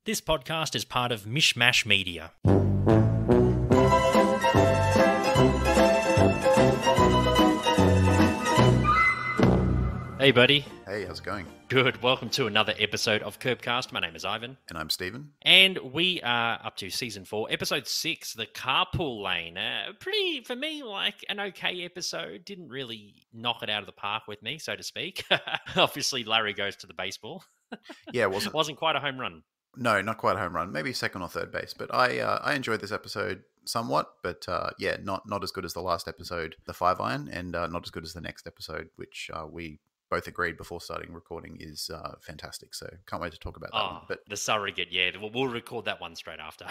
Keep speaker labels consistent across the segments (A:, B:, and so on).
A: This podcast is part of Mishmash Media. Hey, buddy.
B: Hey, how's it going?
A: Good. Welcome to another episode of Curbcast. My name is Ivan.
B: And I'm Stephen.
A: And we are up to Season 4, Episode 6, The Carpool Lane. Pretty, for me, like an okay episode. Didn't really knock it out of the park with me, so to speak. Obviously, Larry goes to the baseball.
B: Yeah,
A: wasn't quite a home run.
B: No, not quite a home run. Maybe second or third base. But I enjoyed this episode somewhat. But yeah, not as good as the last episode, the 5-iron, and not as good as the next episode, which we both agreed before starting recording is fantastic. So can't wait to talk about that one. But
A: the surrogate, yeah. We'll record that one straight after.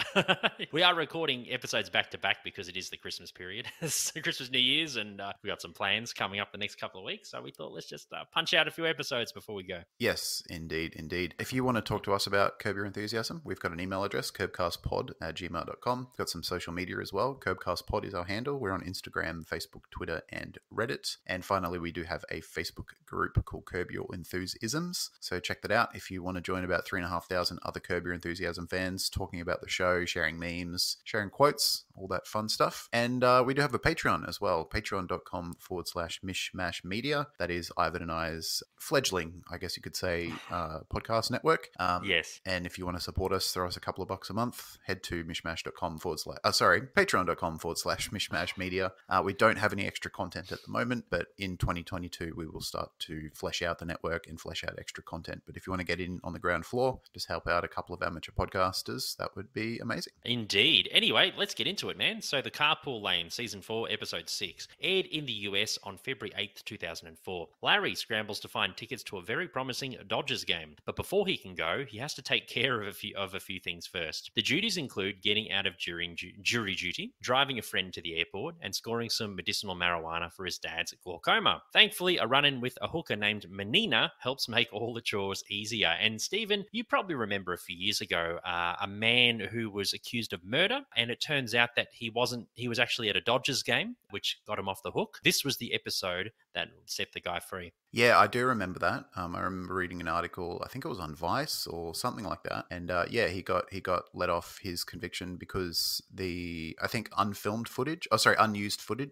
A: We are recording episodes back to back because it is the Christmas period. So Christmas, New Year's, and we got some plans coming up the next couple of weeks. So we thought let's just punch out a few episodes before we go.
B: Yes, indeed. If you want to talk to us about Curb Your Enthusiasm, we've got an email address, curbcastpod@gmail.com. We've got some social media as well. Curbcastpod is our handle. We're on Instagram, Facebook, Twitter, and Reddit. And finally, we do have a Facebook group called Curb Your Enthusiasms. So check that out if you want to join about 3,500 other Curb Your Enthusiasm fans talking about the show, sharing memes, sharing quotes, all that fun stuff. And we do have a Patreon as well, patreon.com/mishmash media. That is Ivan and I's fledgling, I guess you could say, podcast network.
A: Yes.
B: And if you want to support us, throw us a couple of bucks a month, head to patreon.com/mishmash media. We don't have any extra content at the moment, but in 2022, we will start to flesh out the network and flesh out extra content. But if you want to get in on the ground floor, just help out a couple of amateur podcasters, that would be amazing.
A: Indeed. Anyway, let's get into it, man. So The Carpool Lane, Season 4, Episode 6, aired in the US on February 8th, 2004. Larry scrambles to find tickets to a very promising Dodgers game. But before he can go, he has to take care of a few things first. The duties include getting out of jury duty, driving a friend to the airport, and scoring some medicinal marijuana for his dad's glaucoma. Thankfully, a run-in with a hooker named Menina helps make all the chores easier. And Stephen, you probably remember a few years ago, a man who was accused of murder, and it turns out that he was actually at a Dodgers game, which got him off the hook. This was the episode that set the guy free.
B: Yeah, I do remember that. I remember reading an article, I think it was on Vice or something like that. And yeah, he got let off his conviction because I think unused footage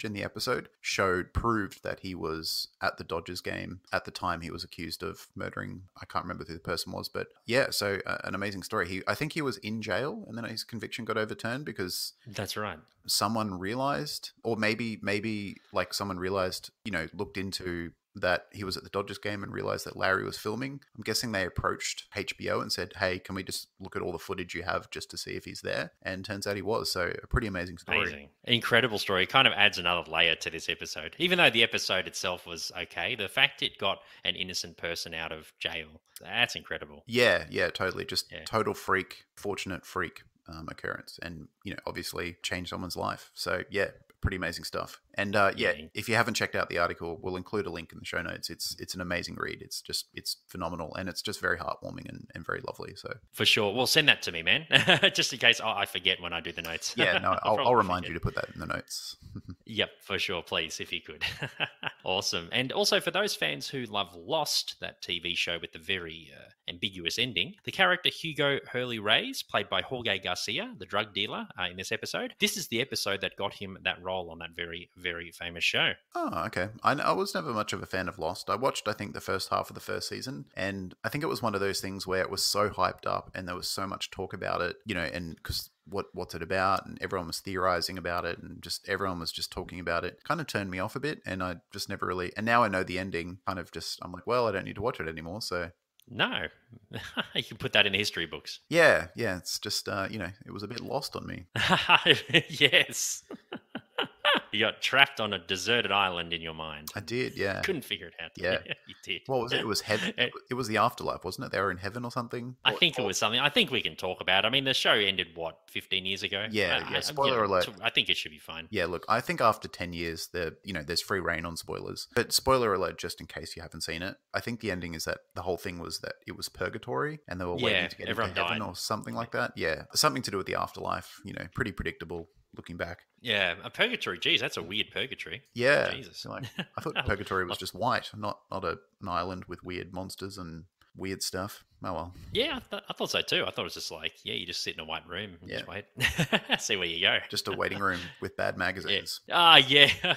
B: in the episode proved that he was at the Dodgers game at the time he was accused of murdering. I can't remember who the person was, but yeah, so an amazing story. I think he was in jail and then his conviction got overturned because
A: that's right.
B: Someone realized, or maybe like someone realized, looked into that he was at the Dodgers game and realized that Larry was filming. I'm guessing they approached HBO and said, hey, can we just look at all the footage you have just to see if he's there? And turns out he was. So a pretty amazing story.
A: Amazing. Incredible story. It kind of adds another layer to this episode. Even though the episode itself was okay, the fact it got an innocent person out of jail, that's incredible.
B: Yeah, totally. Just total fortunate freak occurrence. And, obviously changed someone's life. So yeah, pretty amazing stuff. And if you haven't checked out the article, we'll include a link in the show notes. It's an amazing read. It's phenomenal, and it's just very heartwarming and very lovely. So
A: for sure, well, send that to me, man, just in case I forget when I do the notes.
B: Yeah, no, I'll remind you to put that in the notes.
A: Yep, for sure, please, if you could. Awesome. And also for those fans who love Lost, that TV show with the very ambiguous ending, the character Hugo Hurley Reyes, played by Jorge Garcia, the drug dealer in this episode, this is the episode that got him that role on that very, very famous show.
B: Oh, okay. I was never much of a fan of Lost. I watched, I think, the first half of the first season, and I think it was one of those things where it was so hyped up and there was so much talk about it, and because what's it about, and everyone was theorizing about it, and just everyone was just talking about it, kind of turned me off a bit, and I just never really, and now I know the ending, kind of just, I'm like, well, I don't need to watch it anymore, so.
A: No, you can put that in the history books.
B: Yeah, it's just, it was a bit lost on me.
A: Yes. You got trapped on a deserted island in your mind.
B: I did, yeah.
A: Couldn't figure it out.
B: Yeah.
A: You did.
B: What was it? It was heaven. It was the afterlife, wasn't it? They were in heaven or something?
A: I think it was something. I think we can talk about. I mean, the show ended, 15 years ago?
B: Yeah. Spoiler alert.
A: I think it should be fine.
B: Yeah, look, I think after 10 years, there's free reign on spoilers. But spoiler alert, just in case you haven't seen it, I think the ending is that the whole thing was that it was purgatory and they were waiting to get into heaven or something like that. Yeah, something to do with the afterlife, pretty predictable. Looking back.
A: Yeah, a purgatory. Geez, that's a weird purgatory.
B: Yeah.
A: Jesus.
B: I thought purgatory was just white, not an island with weird monsters and weird stuff. Oh well.
A: Yeah, I thought so too. I thought it was just like, yeah, you just sit in a white room and just
B: Yeah.
A: wait, see where you go.
B: Just a waiting room with bad
A: Yeah.
B: magazines.
A: Yeah.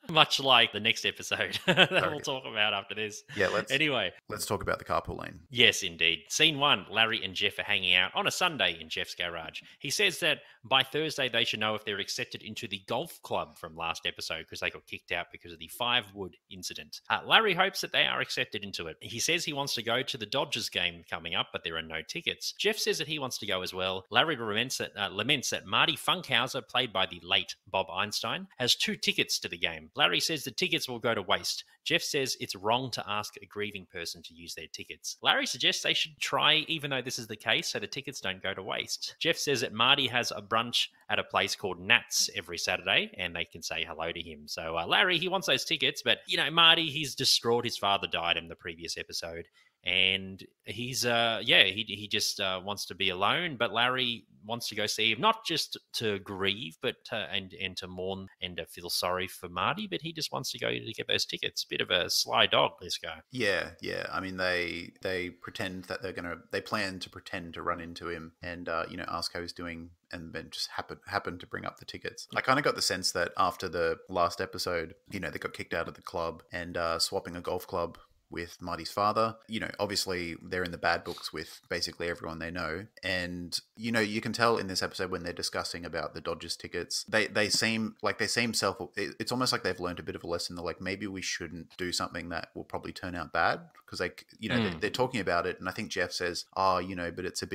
A: Much like the next episode that
B: Sorry.
A: we'll talk about after this.
B: Yeah,
A: Anyway,
B: let's talk about the carpool lane.
A: yes, indeed. Scene 1, Larry and Jeff are hanging out on a Sunday in Jeff's garage. He says that by Thursday they should know if they're accepted into the golf club from last episode because they got kicked out because of the Firewood incident. Larry hopes that they are accepted into it. He says he wants to go to the Dodgers game coming up, but there are no tickets. Jeff says that he wants to go as well. Larry laments that Marty Funkhauser, played by the late Bob Einstein, has 2 tickets to the game. Larry says the tickets will go to waste. Jeff says it's wrong to ask a grieving person to use their tickets. Larry suggests they should try, even though this is the case, so the tickets don't go to waste. Jeff says that Marty has a brunch at a place called Nat's every Saturday, and they can say hello to him. So Larry, he wants those tickets, but, Marty, he's distraught. His father died in the previous episode. And he's he just wants to be alone, but Larry wants to go see him, not just to grieve, but and to mourn and to feel sorry for Marty, but he just wants to go to get those tickets. Bit of a sly dog, this guy.
B: Yeah. I mean, they pretend that they plan to pretend to run into him and ask how he's doing, and then just happen to bring up the tickets. I kind of got the sense that after the last episode, they got kicked out of the club and swapping a golf club with Marty's father. Obviously they're in the bad books with basically everyone they know. And, you can tell in this episode when they're discussing about the Dodgers tickets, they seem it's almost like they've learned a bit of a lesson. They're like, maybe we shouldn't do something that will probably turn out bad. Because they're talking about it. And I think Jeff says, but it's a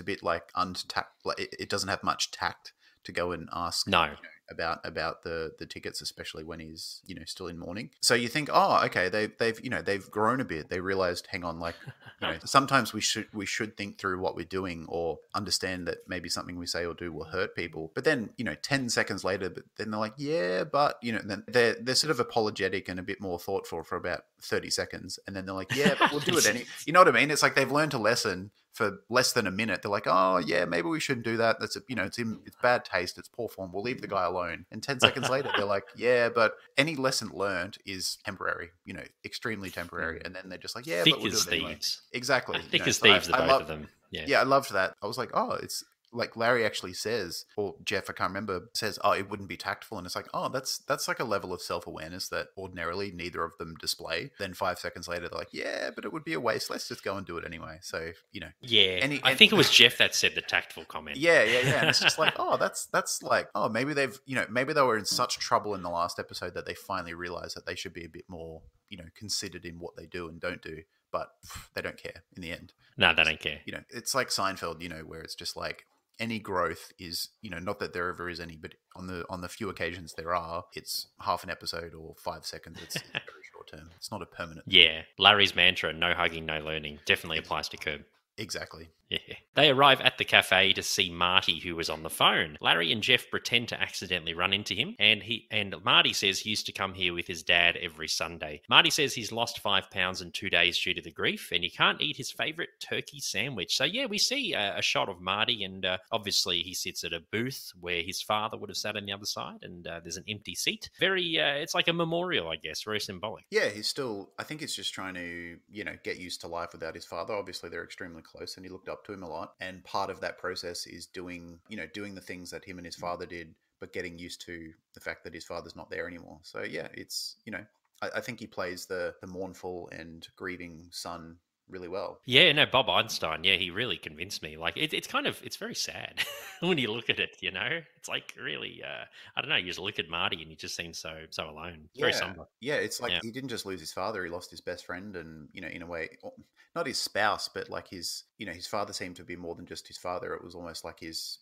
B: bit like untact, like it doesn't have much tact to go and ask about the tickets, especially when he's still in mourning. So you think, okay, they've grown a bit. They realized, hang on, like sometimes we should think through what we're doing or understand that maybe something we say or do will hurt people. But then 10 seconds later, then they're like, yeah, but then they're sort of apologetic and a bit more thoughtful for about 30 seconds, and then they're like, yeah, but we'll do it anyway. You know what I mean? It's like they've learned a lesson for less than a minute. They're like, oh yeah, maybe we shouldn't do that. That's it's bad taste. It's poor form. We'll leave the guy alone. And 10 seconds later, they're like, yeah, but any lesson learned is temporary. Extremely temporary. And then they're just like, yeah,
A: thick
B: but we'll
A: as
B: do it anyway.
A: thieves.
B: Exactly.
A: Thick as thieves, the both of them.
B: Yeah, I loved that. I was like, it's like Larry actually says, or Jeff, I can't remember, says, it wouldn't be tactful. And it's like, that's like a level of self-awareness that ordinarily neither of them display. Then 5 seconds later, they're like, yeah, but it would be a waste. Let's just go and do it anyway. So,
A: Yeah, I think it was Jeff that said the tactful comment.
B: Yeah. And it's just like, that's like, maybe maybe they were in such trouble in the last episode that they finally realized that they should be a bit more, considered in what they do and don't do. But they don't care in the end.
A: No, they don't care.
B: It's like Seinfeld, where it's just like, any growth is, not that there ever is any, but on the few occasions there are, it's half an episode or 5 seconds. It's very short term. It's not a permanent thing.
A: Yeah, Larry's mantra, no hugging, no learning, definitely applies to Curb.
B: Exactly.
A: Yeah. They arrive at the cafe to see Marty, who was on the phone. Larry and Jeff pretend to accidentally run into him, and Marty says he used to come here with his dad every Sunday. Marty says he's lost 5 pounds in 2 days due to the grief, and he can't eat his favorite turkey sandwich. So yeah, we see a shot of Marty, and obviously he sits at a booth where his father would have sat on the other side, and there's an empty seat. Very, it's like a memorial, I guess, very symbolic.
B: Yeah, I think he's just trying to, get used to life without his father. Obviously they're extremely close, and he looked up to him a lot, and part of that process is doing the things that him and his father did, but getting used to the fact that his father's not there anymore. So yeah, it's I think he plays the mournful and grieving son really well.
A: Yeah, no, Bob Einstein, yeah, he really convinced me. Like it's very sad when you look at it, It's like really I don't know, you just look at Marty and he just seems so alone. It's very somber.
B: Yeah, it's like he didn't just lose his father, he lost his best friend, and in a way, not his spouse, but like his father seemed to be more than just his father. It was almost like his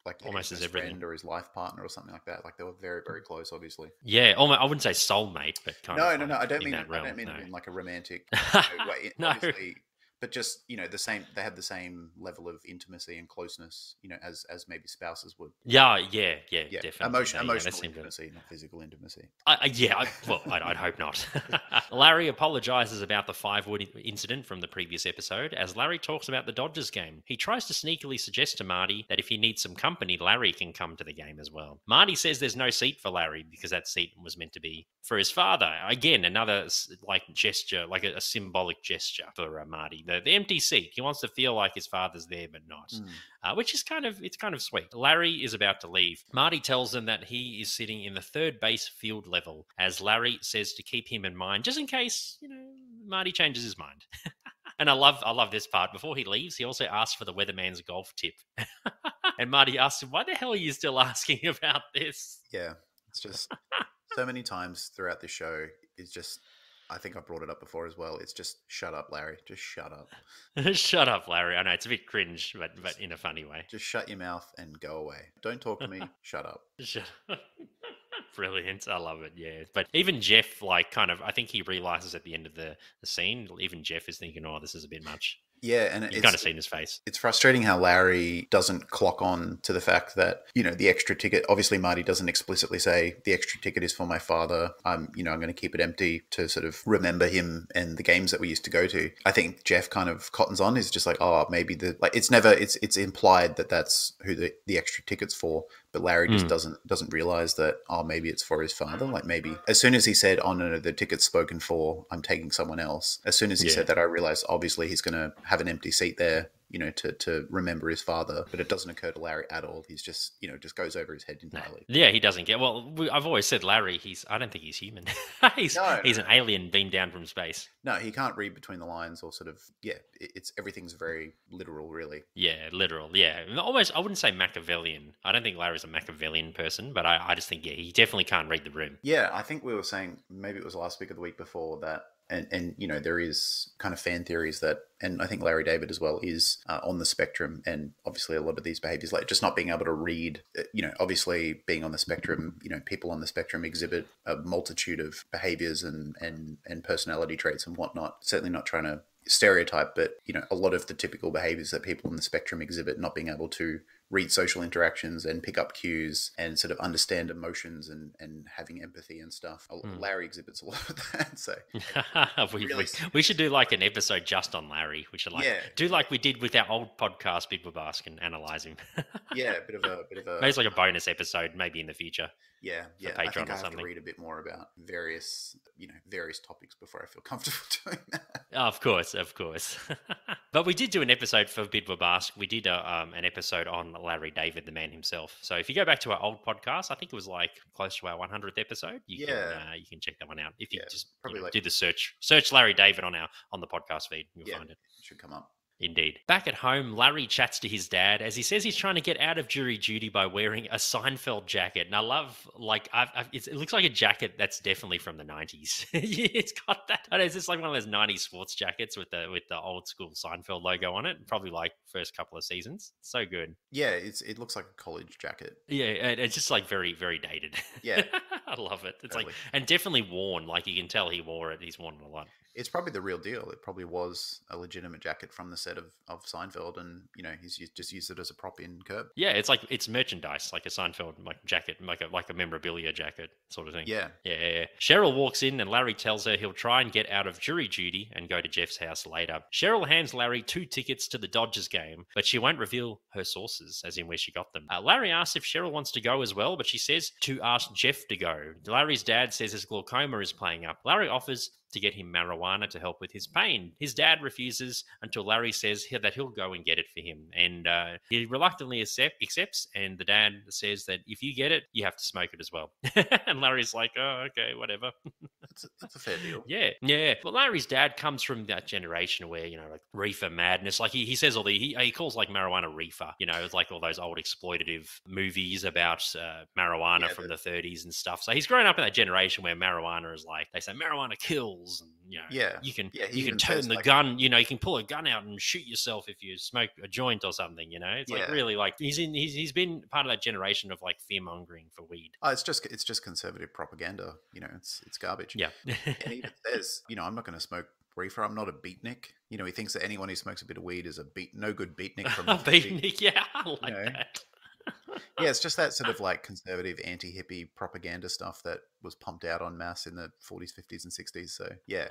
B: like
A: almost
B: his
A: as everything,
B: friend or his life partner or something like that. Like they were very, very close, obviously.
A: Yeah, almost, I wouldn't say soulmate, but kind of.
B: No. I don't mean
A: that realm,
B: it in like a romantic way.
A: No.
B: Obviously, but just the same. They had the same level of intimacy and closeness, as maybe spouses would.
A: Yeah, definitely.
B: Emotional intimacy, not physical intimacy.
A: I'd hope not. Larry apologizes about the 5-wood incident from the previous episode as Larry talks about the Dodgers game. He tries to sneakily suggest to Marty that if he needs some company, Larry can come to the game as well. Marty says there's no seat for Larry because that seat was meant to be for his father. Again, another like gesture, like a symbolic gesture for Marty. The empty seat. He wants to feel like his father's there, but not. Which is kind of sweet. Larry is about to leave. Marty tells them that he is sitting in the third base field level, as Larry says to keep him in mind, just in case, Marty changes his mind. And I love this part. Before he leaves, he also asks for the weatherman's golf tip. And Marty asks him, why the hell are you still asking about this?
B: Yeah, it's just so many times throughout the show, it's just, I think I brought it up before as well. It's just, shut up, Larry. Just shut up.
A: Shut up, Larry. I know it's a bit cringe, but in a funny way.
B: Just shut your mouth and go away. Don't talk to me. Shut up.
A: Shut up. Brilliant. I love it. Yeah. But even Jeff, I think he realizes at the end of the scene, even Jeff is thinking, oh, this is a bit much.
B: Yeah, and
A: you've kind of seen his face.
B: It's frustrating how Larry doesn't clock on to the fact that, the extra ticket, obviously Marty doesn't explicitly say the extra ticket is for my father. I'm going to keep it empty to sort of remember him and the games that we used to go to. I think Jeff kind of cottons on, is just like, oh, maybe it's implied that that's who the extra ticket's for. But Larry just doesn't realize that, oh, maybe it's for his father. Like maybe as soon as he said, oh, no, the ticket's spoken for, I'm taking someone else. As soon as he said that, I realized obviously he's going to have an empty seat there, to remember his father. But it doesn't occur to Larry at all. He's just, just goes over his head entirely.
A: Yeah, he doesn't get, I've always said Larry, I don't think he's human. he's an alien beamed down from space.
B: No, he can't read between the lines or sort of, everything's very literal, really.
A: Yeah, literal. Yeah. Almost, I wouldn't say Machiavellian. I don't think Larry's a Machiavellian person, but I just think, he definitely can't read the room.
B: Yeah, I think we were saying, maybe it was last week or the week before, that and there is kind of fan theories that, and I think Larry David as well is on the spectrum, and obviously a lot of these behaviors, like just not being able to read, obviously being on the spectrum, people on the spectrum exhibit a multitude of behaviors and personality traits and whatnot. Certainly not trying to stereotype, but a lot of the typical behaviors that people on the spectrum exhibit, not being able to read social interactions and pick up cues and sort of understand emotions and having empathy and stuff. Larry exhibits a lot of that. So
A: we should do like an episode just on Larry. We should do like we did with our old podcast, Big Babask, and analyze him.
B: Yeah, a bit of a
A: maybe it's like a bonus episode, maybe in the future.
B: Yeah.
A: Patreon
B: I think I have
A: something.
B: to read a bit more about various topics before I feel comfortable doing that.
A: Of course. But we did do an episode for Bid Babask. We did an episode on Larry David, the man himself. So if you go back to our old podcast, I think it was like close to our 100th episode. You can check that one out. If you just do the search Larry David on the podcast feed, you'll find it.
B: It should come up.
A: Indeed. Back at home, Larry chats to his dad as he says he's trying to get out of jury duty by wearing a Seinfeld jacket. And I love, it looks like a jacket that's definitely from the 90s. It's got that. It's just like one of those 90s sports jackets with the old school Seinfeld logo on it. Probably like first couple of seasons. So good.
B: Yeah, it looks like a college jacket.
A: Yeah, and it's just like very, very dated.
B: Yeah.
A: I love it. It's
B: totally.
A: like, and definitely worn. Like you can tell he wore it. He's worn it a lot.
B: It's probably the real deal. It probably was a legitimate jacket from the set of Seinfeld, and he's just used it as a prop in Curb.
A: Yeah, it's merchandise, like a Seinfeld jacket, like a memorabilia jacket sort of thing.
B: Yeah.
A: Cheryl walks in, and Larry tells her he'll try and get out of jury duty and go to Jeff's house later. Cheryl hands Larry 2 tickets to the Dodgers game, but she won't reveal her sources, as in where she got them. Larry asks if Cheryl wants to go as well, but she says to ask Jeff to go. Larry's dad says his glaucoma is playing up. Larry offers to get him marijuana to help with his pain. His dad refuses until Larry says that he'll go and get it for him. And he reluctantly accepts, and the dad says that if you get it, you have to smoke it as well. And Larry's like, oh, okay, whatever.
B: That's a fair deal.
A: Yeah. Well, Larry's dad comes from that generation where, like reefer madness. Like he says he calls like marijuana reefer. It's like all those old exploitative movies about marijuana from the 30s and stuff. So he's grown up in that generation where marijuana is like, they say marijuana kills. And you can turn the gun, you can pull a gun out and shoot yourself if you smoke a joint or something, it's like really like he's been part of that generation of like fear mongering for weed.
B: Oh, it's just conservative propaganda, it's garbage.
A: Yeah.
B: And he even says, I'm not going to smoke reefer, I'm not a beatnik. He thinks that anyone who smokes a bit of weed is no good beatnik from
A: a beatnik. Yeah, I like that.
B: Yeah, it's just that sort of like conservative anti-hippie propaganda stuff that was pumped out en masse in the 40s, 50s, and 60s. So yeah,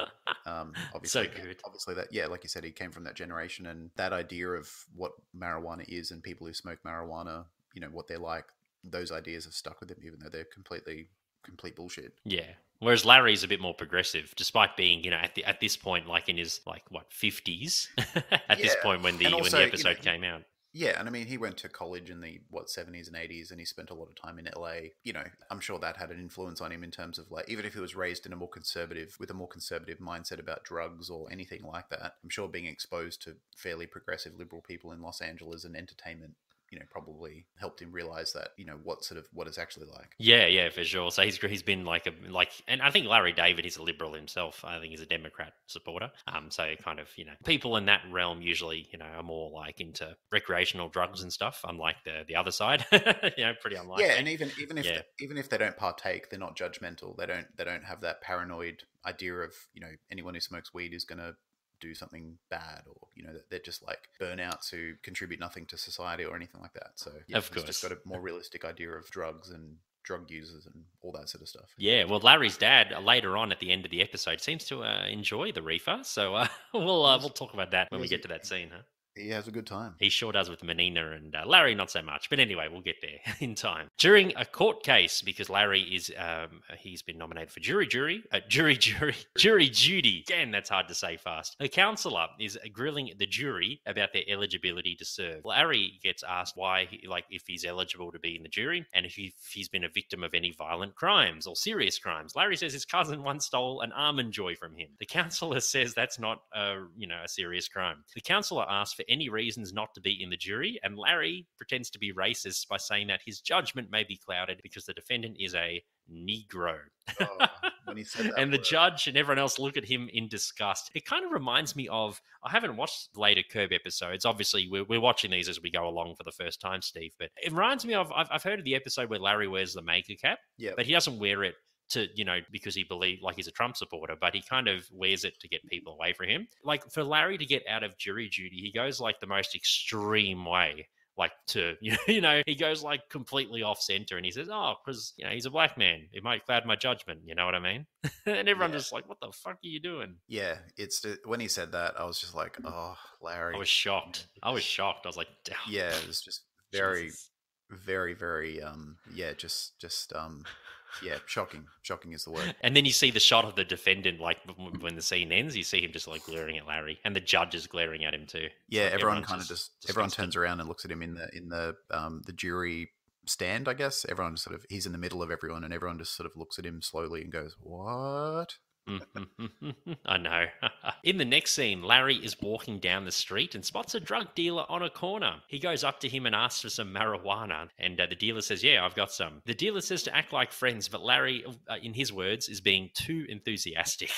A: So
B: obviously,
A: good.
B: obviously that yeah, like you said, he came from that generation, and that idea of what marijuana is and people who smoke marijuana, what they're like. Those ideas have stuck with him, even though they're complete bullshit.
A: Yeah. Whereas Larry's a bit more progressive, despite being, at this point, like in his like what 50s, at this
B: Yeah,
A: point when
B: and
A: the
B: also
A: episode came out.
B: yeah, and I mean, he went to college in the 70s and 80s, and he spent a lot of time in LA. I'm sure that had an influence on him in terms of like, even if he was raised in a more conservative, with a more conservative mindset about drugs or anything like that, I'm sure being exposed to fairly progressive liberal people in Los Angeles and entertainment, probably helped him realize that, what it's actually like.
A: Yeah, yeah, for sure. So he's been and I think Larry David is a liberal himself. I think he's a Democrat supporter. So kind of people in that realm usually are more like into recreational drugs and stuff, unlike the other side. Pretty
B: Yeah,
A: unlikely.
B: and even if
A: Yeah,
B: even if they don't partake, they're not judgmental. They don't have that paranoid idea of anyone who smokes weed is going to do something bad, or that they're just like burnouts who contribute nothing to society or anything like that. So yeah,
A: of
B: he's just
A: course.
B: got a more realistic idea of drugs and drug users and all that sort of stuff.
A: Yeah, well, Larry's dad later on at the end of the episode seems to enjoy the reefer. So we'll
B: Yes,
A: talk about that
B: he
A: when we
B: has a,
A: get to that scene, huh?
B: he has a good time.
A: He sure does with Menina and Larry, not so much. But anyway, we'll get there in time. During a court case, because Larry he's been nominated for jury duty. Again, that's hard to say fast. A counselor is grilling the jury about their eligibility to serve. Larry gets asked why, if he's eligible to be in the jury and if he's been a victim of any violent crimes or serious crimes. Larry says his cousin once stole an almond joy from him. The counselor says that's not a serious crime. The counselor asks for any reasons not to be in the jury, and Larry pretends to be racist by saying that his judgment may be clouded because the defendant is a Negro.
B: Oh, when he said that
A: And the
B: word.
A: judge and everyone else look at him in disgust. It kind of reminds me of, I haven't watched later Curb episodes. Obviously, we're watching these as we go along for the first time, Steve, but it reminds me of, I've heard of the episode where Larry wears the maker cap,
B: Yeah.
A: but he doesn't wear it to because he believes like he's a Trump supporter, but he kind of wears it to get people away from him. Like for Larry to get out of jury duty, he goes like the most extreme way, like to he goes like completely off center, and he says, oh, because he's a black man, it might cloud my judgment, you know what I mean? And everyone's
B: Yeah.
A: just like, what the fuck are you doing?
B: Yeah. When he said that, I was just like, oh,
A: I
B: Larry.
A: was shocked. I was like, damn.
B: Yeah, it was just very,
A: Jesus.
B: very, very, yeah, yeah, shocking is the word.
A: And then you see the shot of the defendant, like when the scene ends, you see him just like glaring at Larry, and the judge is glaring at him too. It's
B: Yeah,
A: like
B: everyone
A: everyone's
B: kind of just everyone
A: disgusted.
B: turns around and looks at him in the jury stand, I guess. Everyone sort of he's in the middle of everyone, and everyone just sort of looks at him slowly and goes, "What?"
A: I know. In the next scene, Larry is walking down the street and spots a drug dealer on a corner. He goes up to him and asks for some marijuana, and the dealer says, yeah, I've got some. The dealer says to act like friends, but Larry, in his words, is being too enthusiastic.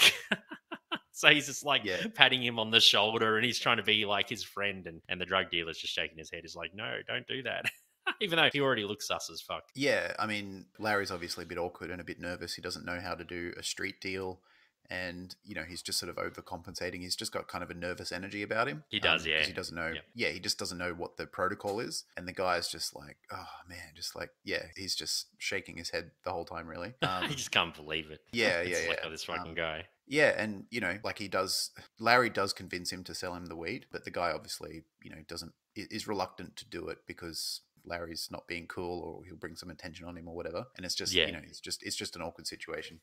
A: So he's just like
B: Yeah,
A: patting him on the shoulder, and he's trying to be like his friend, and the drug dealer's just shaking his head. He's like, no, don't do that. Even though he already looks sus as fuck.
B: yeah. I mean, Larry's obviously a bit awkward and a bit nervous. He doesn't know how to do a street deal, and he's just sort of overcompensating. He's just got kind of a nervous energy about him.
A: He does, yeah.
B: Because he doesn't know.
A: Yep.
B: Yeah, he just doesn't know what the protocol is, and the guy's just like, oh man, just like yeah, he's just shaking his head the whole time, really.
A: I just can't believe it.
B: Yeah,
A: It's
B: yeah,
A: like,
B: yeah.
A: oh, this fucking guy.
B: Yeah, and like Larry does convince him to sell him the weed, but the guy obviously, doesn't is reluctant to do it because Larry's not being cool or he'll bring some attention on him or whatever. And it's just,
A: Yeah.
B: it's just an awkward situation.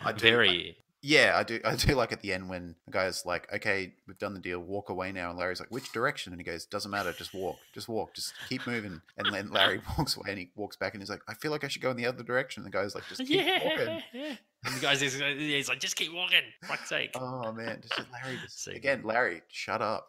B: Yeah, I do like at the end when the guy's like, okay, we've done the deal, walk away now. And Larry's like, which direction? And he goes, doesn't matter, just walk, just keep moving. And then Larry walks away and he walks back and he's like, I feel like I should go in the other direction. And the guy's like, just keep walking.
A: And the guy's he's like, just keep walking, fuck's sake.
B: Oh man, Larry,
A: So
B: again, Larry, shut up.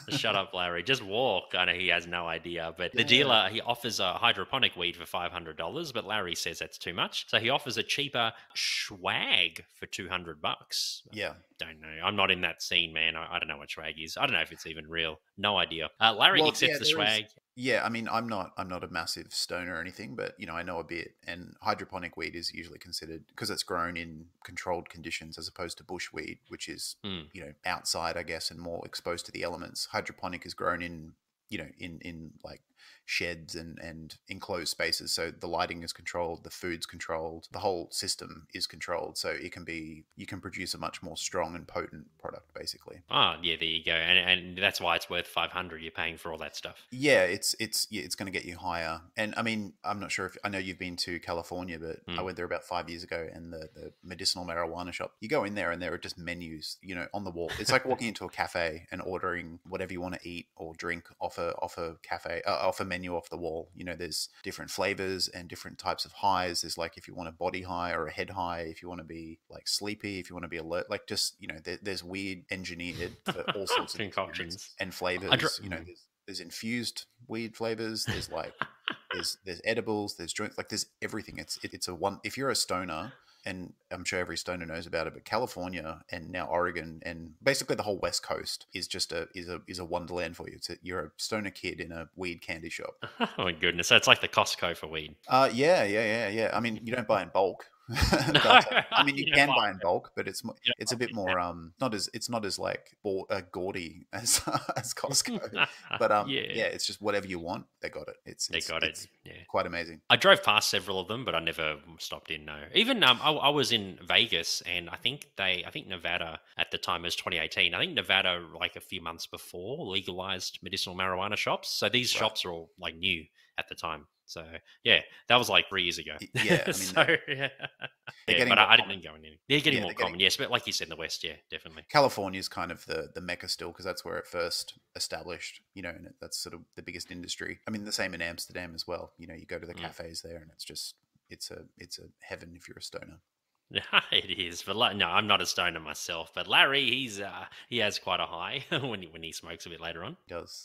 A: Shut up, Larry. Just walk. I know he has no idea. But the
B: Yeah.
A: dealer, he offers a hydroponic weed for $500, but Larry says that's too much. So he offers a cheaper swag for $200.
B: Yeah.
A: Don't know. I'm not in that scene, man. I don't know what swag is. I don't know if it's even real. No idea. Larry
B: Well,
A: accepts
B: yeah,
A: the
B: there is-
A: swag.
B: Yeah, I mean, I'm not a massive stoner or anything, but I know a bit. And hydroponic weed is usually considered because it's grown in controlled conditions as opposed to bush weed, which is outside, I guess, and more exposed to the elements. Hydroponic is grown in in like sheds and enclosed spaces. So the lighting is controlled, the food's controlled, the whole system is controlled. So you can produce a much more strong and potent product, basically.
A: Oh, yeah, there you go. And that's why it's worth 500. You're paying for all that stuff.
B: Yeah, it's going to get you higher. And I mean, I'm not sure if I know you've been to California, but I went there about 5 years ago, and the medicinal marijuana shop, you go in there and there are just menus, on the wall. It's like walking into a cafe and ordering whatever you want to eat or drink off a menu off the wall. There's different flavors and different types of highs. There's like, if you want a body high or a head high, if you want to be like sleepy, if you want to be alert, like just, there's weird engineered for all sorts of
A: concoctions
B: and flavors. There's infused weed flavors. There's like, there's edibles, there's joints, like there's everything. It's a one, if you're a stoner, and I'm sure every stoner knows about it, but California and now Oregon and basically the whole West Coast is just a wonderland for you. You're a stoner kid in a weed candy shop.
A: Oh my goodness, so it's like the Costco for weed.
B: Yeah. I mean, you don't buy in bulk.
A: No,
B: I mean, you can buy in bulk, but it's a bit more it's not as like gaudy as Costco. But it's just whatever you want, they got it. It's quite amazing.
A: I drove past several of them, but I never stopped in. No, even I was in Vegas, and I think Nevada at the time was 2018. I think Nevada, like a few months before, legalized medicinal marijuana shops. So these shops are all like new at the time. So yeah, that was like 3 years ago.
B: Yeah, I mean,
A: but I didn't go in any. They're getting more common, yes. But like you said, in the West, yeah, definitely.
B: California's kind of the mecca still, because that's where it first established. And that's sort of the biggest industry. I mean, the same in Amsterdam as well. You go to the cafes there, and it's a heaven if you're a stoner.
A: It is, but no, I'm not a stoner myself. But Larry, he has quite a high when he smokes a bit later on.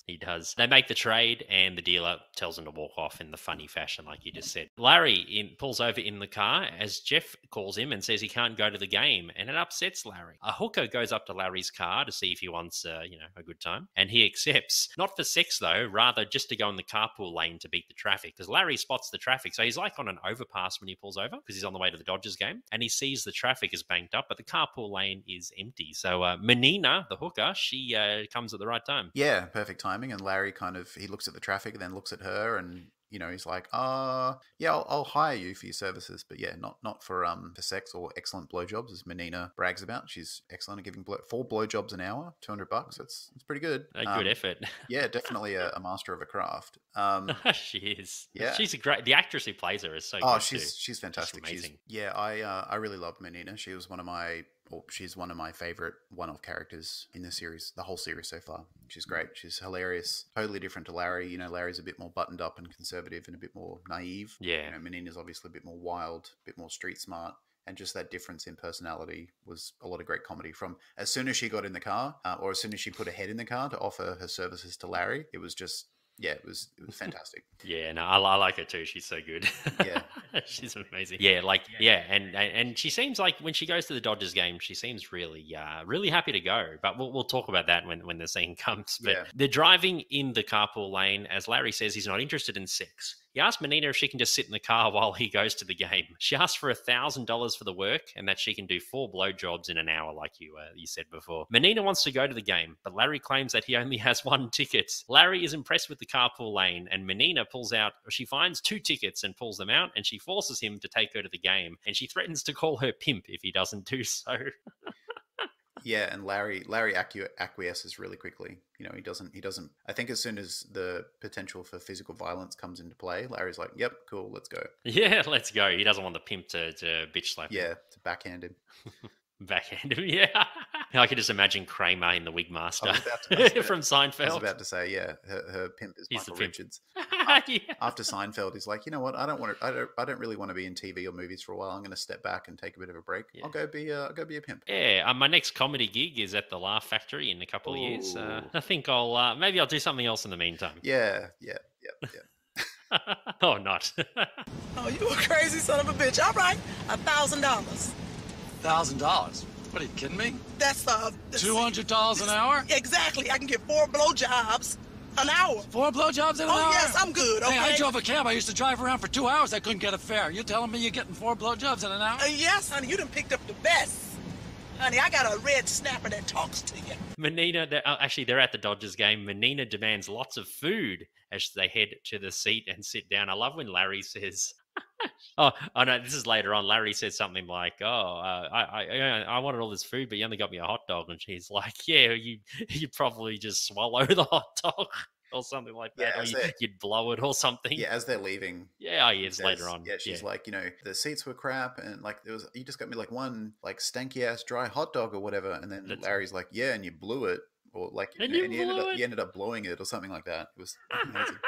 A: He does. They make the trade, and the dealer tells him to walk off in the funny fashion, like you just said. Larry pulls over in the car as Jeff calls him and says he can't go to the game, and it upsets Larry. A hooker goes up to Larry's car to see if he wants a good time, and he accepts. Not for sex though, rather just to go in the carpool lane to beat the traffic, because Larry spots the traffic. So he's like on an overpass when he pulls over, because he's on the way to the Dodgers game, and he sees the traffic is banked up, but the carpool lane is empty. So Menina, the hooker, she comes at the right time.
B: Yeah, perfect timing. And Larry he looks at the traffic and then looks at her, and he's like, yeah, I'll hire you for your services, but yeah, not for sex or excellent blowjobs, as Menina brags about. She's excellent at giving 4 blowjobs an hour, $200. It's pretty good.
A: A good effort.
B: Yeah, definitely a master of a craft.
A: She is.
B: Yeah,
A: she's the actress who plays her is so.
B: Oh,
A: good
B: she's fantastic.
A: She's amazing.
B: I really love Menina. She's one of my favorite one-off characters in the series, the whole series so far. She's great. She's hilarious. Totally different to Larry. Larry's a bit more buttoned up and conservative and a bit more naive.
A: Yeah.
B: Menina's obviously a bit more wild, a bit more street smart. And just that difference in personality was a lot of great comedy. From as soon as she got in the car, or as soon as she put her head in the car to offer her services to Larry, it was just... yeah, it was fantastic.
A: Yeah, no, I like her too. She's so good.
B: Yeah.
A: She's amazing. And she seems like when she goes to the Dodgers game, she seems really happy to go. But we'll talk about that when the scene comes. But they're driving in the carpool lane as Larry says he's not interested in sex. He asks Menina if she can just sit in the car while he goes to the game. She asks for $1,000 for the work and that she can do 4 blowjobs in an hour, like you said before. Menina wants to go to the game, but Larry claims that he only has 1 ticket. Larry is impressed with the carpool lane, and Menina she finds 2 tickets and pulls them out, and she forces him to take her to the game, and she threatens to call her pimp if he doesn't do so.
B: Yeah, and Larry acquiesces really quickly. He doesn't. I think as soon as the potential for physical violence comes into play, Larry's like, "Yep, cool, let's go."
A: Yeah, let's go. He doesn't want the pimp to bitch slap him.
B: Yeah, to backhand him.
A: Backhand him, yeah. I could just imagine Kramer in The Wigmaster from Seinfeld.
B: I was about to say, yeah, her pimp is Michael Richards.
A: Yeah.
B: After Seinfeld, he's like, you know what? I don't really want to be in TV or movies for a while. I'm going to step back and take a bit of a break. Yeah. I'll go be a pimp.
A: Yeah, my next comedy gig is at the Laugh Factory in a couple of years. I think maybe I'll do something else in the meantime.
B: Yeah.
A: Oh, not.
C: Oh, you a crazy son of a bitch. All right, $1,000.
D: $1,000? What, are you kidding me?
C: That's
D: $200 an hour?
C: Exactly. I can get 4 blowjobs an hour.
D: 4 blowjobs in an hour?
C: Oh, yes, I'm good, okay?
D: Hey, I drove a cab. I used to drive around for 2 hours. I couldn't get a fare. You telling me you're getting 4 blowjobs in an hour?
C: Yes, honey. You done picked up the best. Honey, I got a red snapper that talks to you.
A: Menina, they're at the Dodgers game. Menina demands lots of food as they head to the seat and sit down. I love when Larry says, "Oh, no, this is later on." Larry says something like, I wanted all this food, but you only got me a hot dog." And she's like, "Yeah, you probably just swallow the hot dog." Or something like that, or you'd blow it or something.
B: Yeah, as they're leaving.
A: Yeah, it's later on.
B: Yeah, she's like, the seats were crap, and like you just got me like one like stanky ass dry hot dog or whatever, and then Larry's like, yeah, and you blew it, or like, you ended up blowing it or something like that. It was amazing.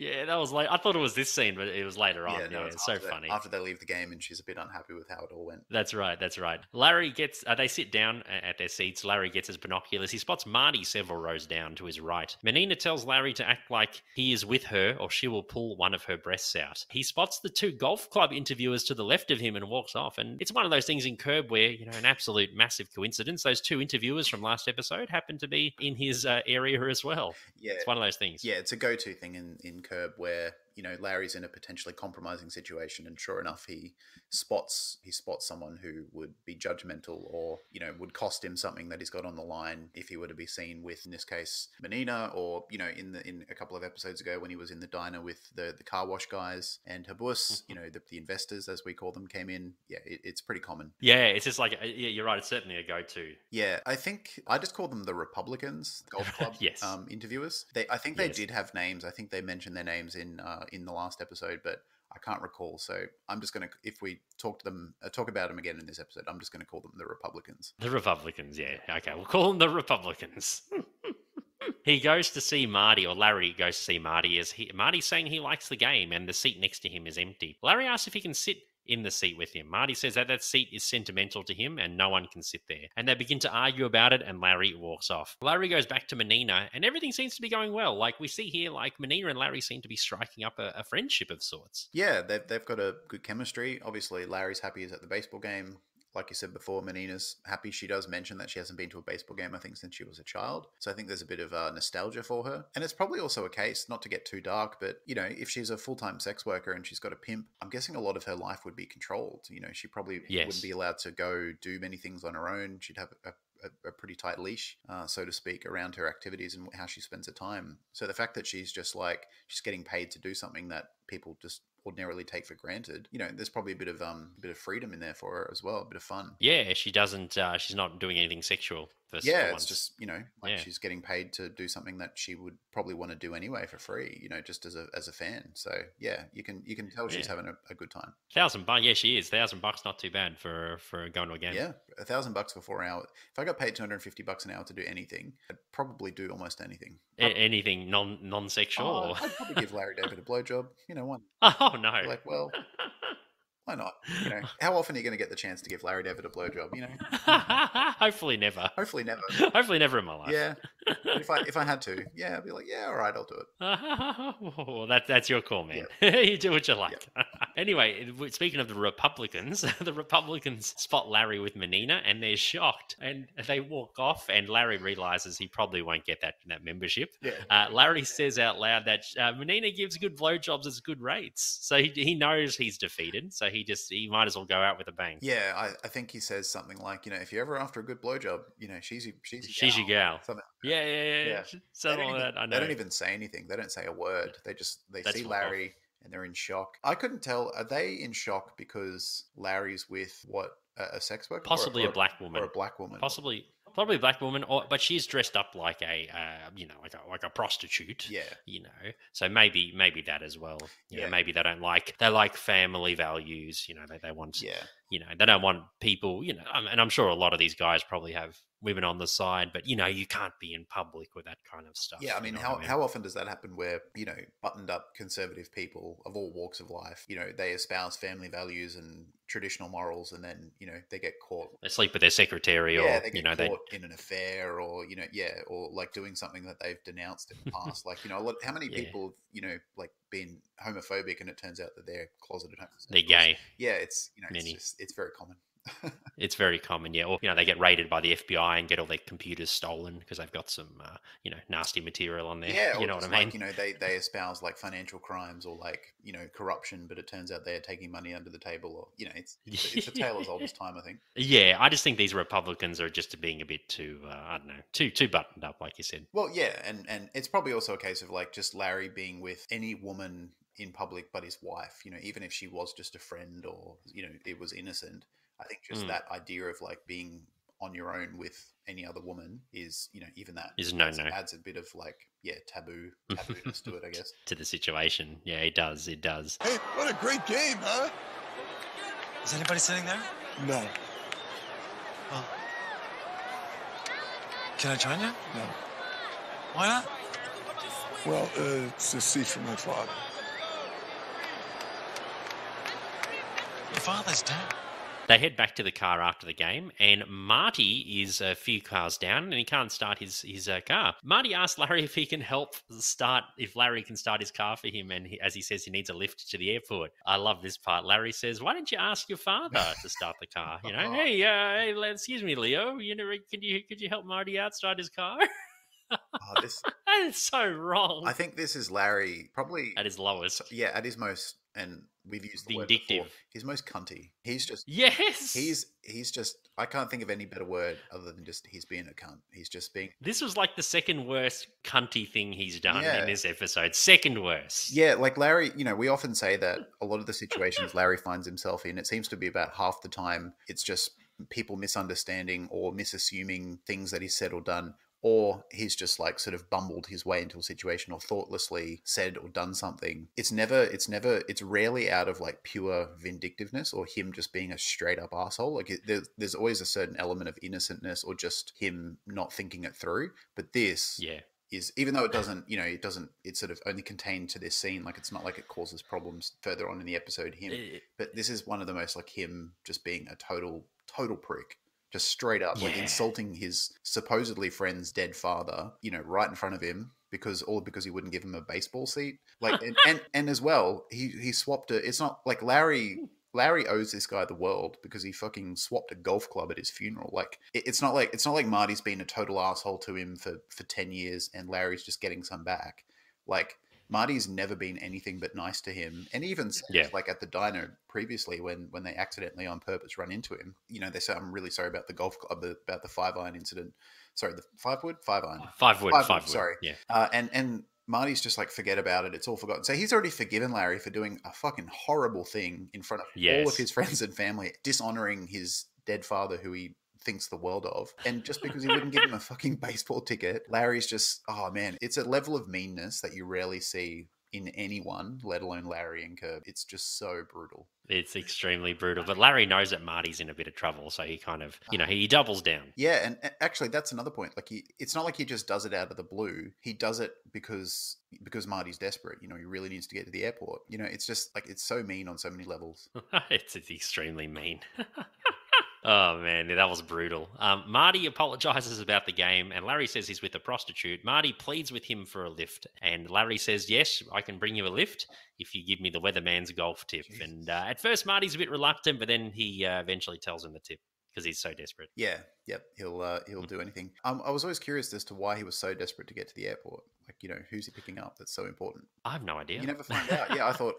A: Yeah, that was like, I thought it was this scene, but it was later on. Yeah, it's so funny.
B: After they leave the game and she's a bit unhappy with how it all went.
A: That's right. Larry gets, they sit down at their seats. Larry gets his binoculars. He spots Marty several rows down to his right. Menina tells Larry to act like he is with her or she will pull one of her breasts out. He spots the 2 golf club interviewers to the left of him and walks off. And it's one of those things in Curb where, an absolute massive coincidence. Those 2 interviewers from last episode happen to be in his area as well. Yeah. It's one of those things.
B: Yeah, it's a go-to thing in Curb where Larry's in a potentially compromising situation, and sure enough, he spots someone who would be judgmental or would cost him something that he's got on the line if he were to be seen with, in this case, Menina, or in a couple of episodes ago when he was in the diner with the car wash guys and Habus, the investors as we call them came in. Yeah, it's pretty common.
A: Yeah, it's just like you're right. It's certainly a go-to.
B: Yeah, I think I just call them the Republicans golf club.
A: Yes.
B: Interviewers. I think they did have names. I think they mentioned their names in the last episode, but I can't recall. So I'm just going to, if we talk about them again in this episode, I'm just going to call them the Republicans.
A: The Republicans, yeah. Okay, we'll call them the Republicans. He goes to see Marty, or Larry goes to see Marty, Marty's saying he likes the game and the seat next to him is empty. Larry asks if he can sit in the seat with him. Marty says that seat is sentimental to him and no one can sit there. And they begin to argue about it and Larry walks off. Larry goes back to Menina and everything seems to be going well. Like we see here, like Menina and Larry seem to be striking up a friendship of sorts.
B: Yeah, they've got a good chemistry. Obviously, Larry's happy he's at the baseball game. Like you said before, Menina's happy. She does mention that she hasn't been to a baseball game, I think, since she was a child. So I think there's a bit of nostalgia for her. And it's probably also a case, not to get too dark, but, if she's a full-time sex worker and she's got a pimp, I'm guessing a lot of her life would be controlled. She probably wouldn't be allowed to go do many things on her own. She'd have a pretty tight leash, so to speak, around her activities and how she spends her time. So the fact that she's just like, she's getting paid to do something that people just ordinarily take for granted, there's probably a bit of freedom in there for her as well, a bit of fun.
A: Yeah, she doesn't, she's not doing anything sexual.
B: It's just, she's getting paid to do something that she would probably want to do anyway for free, just as a fan. So yeah, you can tell she's having a good time.
A: $1,000, yeah, she is. $1,000, not too bad for going to a game.
B: Yeah, $1,000 for 4 hours. If I got paid $250 an hour to do anything, I'd probably do almost anything.
A: Anything non-sexual?
B: I'd probably give Larry David a blowjob. One.
A: Oh no!
B: Like, well, why not? How often are you going to get the chance to give Larry David a blowjob?
A: Hopefully never.
B: Hopefully never.
A: Hopefully never in my life.
B: Yeah. If I had to, I'd be like, yeah, all right, I'll do it.
A: Well, that's your call, man. Yeah. You do what you like. Yeah. Anyway, speaking of the Republicans spot Larry with Menina and they're shocked and they walk off and Larry realizes he probably won't get that membership.
B: Yeah.
A: Larry says out loud that Menina gives good blowjobs at good rates. So he knows he's defeated. So he might as well go out with a bang.
B: Yeah, I think he says something like, if you're ever after a good blowjob, she's
A: your gal.
B: Something.
A: Yeah. Something like that. I know.
B: They don't even say anything. They don't say a word. They see Larry and they're in shock. I couldn't tell. Are they in shock because Larry's with a sex worker?
A: Possibly a black woman.
B: Or a black woman.
A: Probably a black woman, but she's dressed up like like a prostitute.
B: Yeah.
A: So maybe that as well. Maybe they like family values. They want.
B: Yeah.
A: They don't want people. And I'm sure a lot of these guys probably have women on the side, but you can't be in public with that kind of stuff.
B: Yeah, I mean, how often does that happen where buttoned up conservative people of all walks of life, they espouse family values and traditional morals, and then they get caught.
A: They sleep with their secretary, or
B: they get caught in an affair, or or like doing something that they've denounced in the past. Like how many people like being homophobic, and it turns out that they're closeted homosexuals.
A: They're gay.
B: Yeah, it's
A: Many.
B: It's very common.
A: It's very common, yeah. Or, they get raided by the FBI and get all their computers stolen because they've got some, nasty material on there.
B: Yeah,
A: You
B: or
A: know what
B: just
A: I mean?
B: they espouse like financial crimes or like corruption, but it turns out they're taking money under the table, or it's a tale as old as time, I think.
A: Yeah, I just think these Republicans are just being a bit too, I don't know, too buttoned up, like you said.
B: Well, yeah, and it's probably also a case of like just Larry being with any woman in public but his wife, even if she was just a friend or it was innocent. I think just that idea of like being on your own with any other woman is, even that
A: Is
B: adds,
A: no.
B: adds a bit of like, tabooness to it, I guess.
A: To the situation. Yeah, it does.
C: Hey, what a great game, huh?
D: Is anybody sitting there?
C: No,
D: Well, can I join you?
C: no.
D: Why not?
C: Well, it's a seat for my father.
D: Your father's dead.
A: They head back to the car after the game, and Marty is a few cars down, and he can't start his car. Marty asks Larry if he can if Larry can start his car for him, and as he says, he needs a lift to the airport. I love this part. Larry says, "Why don't you ask your father to start the car? Hey, excuse me, Leo. Could you help Marty out start his car?"
B: Oh, this
A: That is so wrong.
B: I think this is Larry probably
A: At his lowest.
B: yeah, at his most, and we've used the word
A: Vindictive.
B: before. He's most cunty. He's just
A: Yes.
B: he's just I can't think of any better word other than just he's being a cunt. He's just being
A: This was like the second worst cunty thing he's done
B: Yeah.
A: in this episode. Second worst.
B: Yeah, like Larry, we often say that a lot of the situations Larry finds himself in, it seems to be about half the time it's just people misunderstanding or misassuming things that he's said or done, or he's just like sort of bumbled his way into a situation or thoughtlessly said or done something. It's rarely out of like pure vindictiveness or him just being a straight up asshole. Like there's always a certain element of innocentness or just him not thinking it through. But this
A: Yeah.
B: is, even though it's sort of only contained to this scene, like it's not like it causes problems further on in the episode, but this is one of the most like him just being a total prick. Just straight up, like
A: Yeah.
B: insulting his supposedly friend's dead father, right in front of him because he wouldn't give him a baseball seat. Like, and as well, he swapped it. It's not like Larry owes this guy the world because he fucking swapped a golf club at his funeral. Like, it's not like Marty's been a total asshole to him for 10 years and Larry's just getting some back. Like, Marty's never been anything but nice to him. And even like at the diner previously when they accidentally on purpose run into him, they say, "I'm really sorry about the golf club, about the 5-iron incident." Sorry, the 5-wood? 5-iron.
A: 5-wood.
B: Sorry.
A: Yeah.
B: And Marty's just like, forget about it. It's all forgotten. So he's already forgiven Larry for doing a fucking horrible thing in front of all of his friends and family, dishonoring his dead father who he thinks the world of. And just because he wouldn't give him a fucking baseball ticket, Larry's just, oh man, it's a level of meanness that you rarely see in anyone, let alone Larry and Curb. It's just so brutal.
A: It's extremely brutal. But Larry knows that Marty's in a bit of trouble, so he kind of, he doubles down.
B: Yeah, and actually that's another point. Like it's not like he just does it out of the blue. He does it because Marty's desperate. He really needs to get to the airport. It's just like, it's so mean on so many levels.
A: It's extremely mean. Oh, man, that was brutal. Marty apologizes about the game, and Larry says he's with a prostitute. Marty pleads with him for a lift, and Larry says, "Yes, I can bring you a lift if you give me the weatherman's golf tip." Jesus. And at first, Marty's a bit reluctant, but then he eventually tells him the tip because he's so desperate.
B: Yeah, yep, he'll do anything. I was always curious as to why he was so desperate to get to the airport. Like, who's he picking up that's so important?
A: I have no idea.
B: You never find out. Yeah, I thought,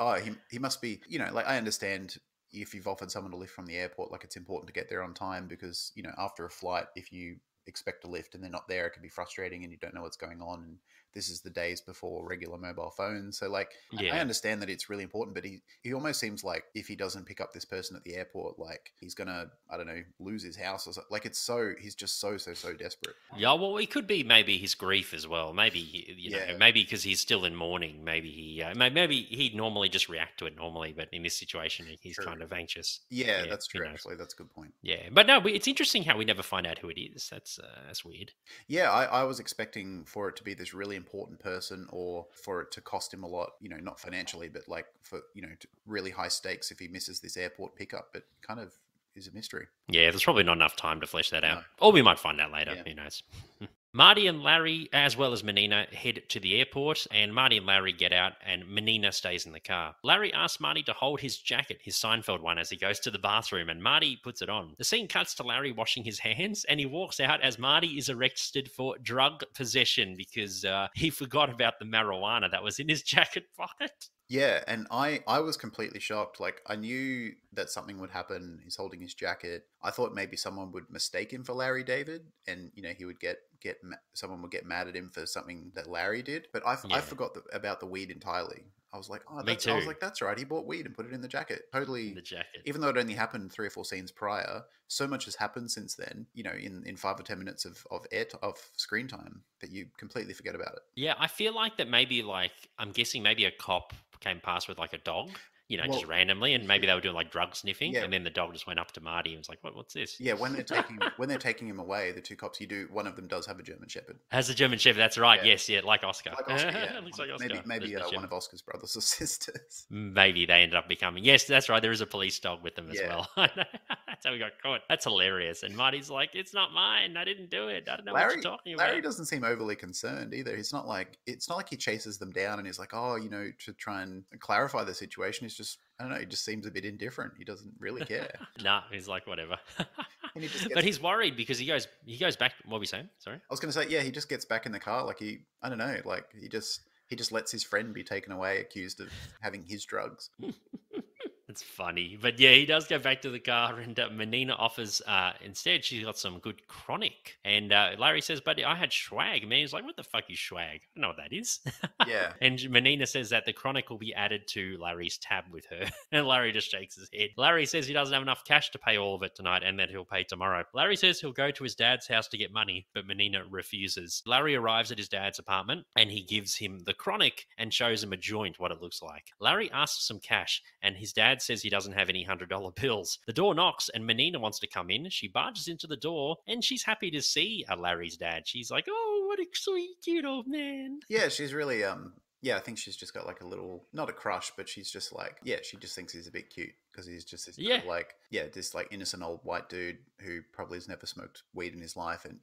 B: he must be, like, I understand if you've offered someone a lift from the airport, like it's important to get there on time because, after a flight, if you expect a lift and they're not there, it can be frustrating and you don't know what's going on. And this is the days before regular mobile phones. So like, yeah. I understand that it's really important, but he almost seems like if he doesn't pick up this person at the airport, like he's going to, I don't know, lose his house or something. Like he's just so desperate.
A: Yeah. Well, it could be maybe his grief as well. Maybe, maybe because he's still in mourning, maybe he'd normally just react to it normally, but in this situation, he's
B: True.
A: Kind of anxious.
B: Yeah, that's true. Actually, that's a good point.
A: Yeah. But no, it's interesting how we never find out who it is. That's weird.
B: Yeah. I was expecting for it to be this really important person or for it to cost him a lot, not financially, but like for, really high stakes if he misses this airport pickup, but kind of is a mystery.
A: Yeah, there's probably not enough time to flesh that out. No. Or we might find out later. Yeah. Who knows? Marty and Larry, as well as Menina, head to the airport, and Marty and Larry get out, and Menina stays in the car. Larry asks Marty to hold his jacket, his Seinfeld one, as he goes to the bathroom, and Marty puts it on. The scene cuts to Larry washing his hands, and he walks out as Marty is arrested for drug possession because he forgot about the marijuana that was in his jacket pocket.
B: Yeah, and I was completely shocked. Like, I knew that something would happen. He's holding his jacket. I thought maybe someone would mistake him for Larry David, and he would someone would get mad at him for something that Larry did. But I forgot about the weed entirely. I was like,
A: Me too.
B: I was like, that's right. He bought weed and put it in the jacket. Totally.
A: The jacket.
B: Even though it only happened 3 or 4 scenes prior, so much has happened since then. In 5 or 10 minutes of screen time that you completely forget about it.
A: Yeah, I feel like that maybe I'm guessing maybe a cop came past with like a dog, just randomly, and maybe they were doing like drug sniffing, and then the dog just went up to Marty and was like, "What's this?"
B: Yeah, when they're taking him away, the 2 cops, one of them does have a German Shepherd.
A: Has a German Shepherd, that's right.
B: Yeah.
A: Yes, like Oscar.
B: Like Oscar, yeah.
A: Looks like Oscar.
B: Maybe one of Oscar's brothers or sisters.
A: Maybe they ended up becoming. Yes, that's right. There is a police dog with them as well. That's how we got caught. That's hilarious. And Marty's like, "It's not mine. I didn't do it. I don't know what you're talking about."
B: Larry doesn't seem overly concerned either. It's not like he chases them down and he's like, to try and clarify the situation. It's just, I don't know, he just seems a bit indifferent. He doesn't really care.
A: Nah, he's like, whatever.
B: But
A: he's worried because he goes back. What were we saying? Sorry?
B: I was going to say, yeah, he just gets back in the car. Like I don't know, like he just lets his friend be taken away, accused of having his drugs.
A: It's funny. But yeah, he does go back to the car, and Menina offers, instead, she's got some good chronic. And Larry says, "But I had swag." And Menina's like, "What the fuck is swag? I don't know what that is."
B: Yeah.
A: And Menina says that the chronic will be added to Larry's tab with her. And Larry just shakes his head. Larry says he doesn't have enough cash to pay all of it tonight and that he'll pay tomorrow. Larry says he'll go to his dad's house to get money, but Menina refuses. Larry arrives at his dad's apartment, and he gives him the chronic and shows him a joint, what it looks like. Larry asks some cash, and his dad says he doesn't have any $100 bills. The door knocks, and Menina wants to come in. She barges into the door, and she's happy to see Larry's dad. She's like, "Oh, what a sweet, cute old man."
B: Yeah, she's really I think she's just got like a little, not a crush, but she's just like, she just thinks he's a bit cute because he's just this this like innocent old white dude who probably has never smoked weed in his life. And,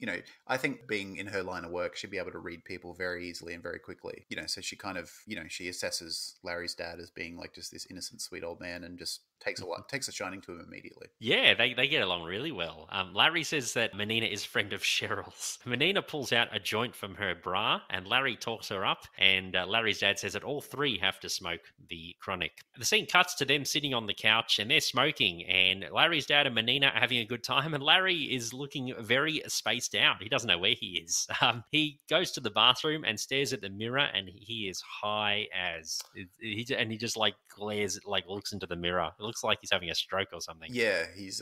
B: I think being in her line of work, she'd be able to read people very easily and very quickly, so she kind of, she assesses Larry's dad as being like just this innocent, sweet old man and just takes a shining to him immediately.
A: Yeah, they get along really well. Larry says that Menina is a friend of Cheryl's. Menina pulls out a joint from her bra, and Larry talks her up, and Larry's dad says that all 3 have to smoke the chronic. The scene cuts to them sitting on the couch, and they're smoking, and Larry's dad and Menina are having a good time, and Larry is looking very spaced out. He doesn't know where he is. He goes to the bathroom and stares at the mirror, and he is high as... He just like glares, like looks into the mirror. It looks like he's having a stroke or something.
B: Yeah, he's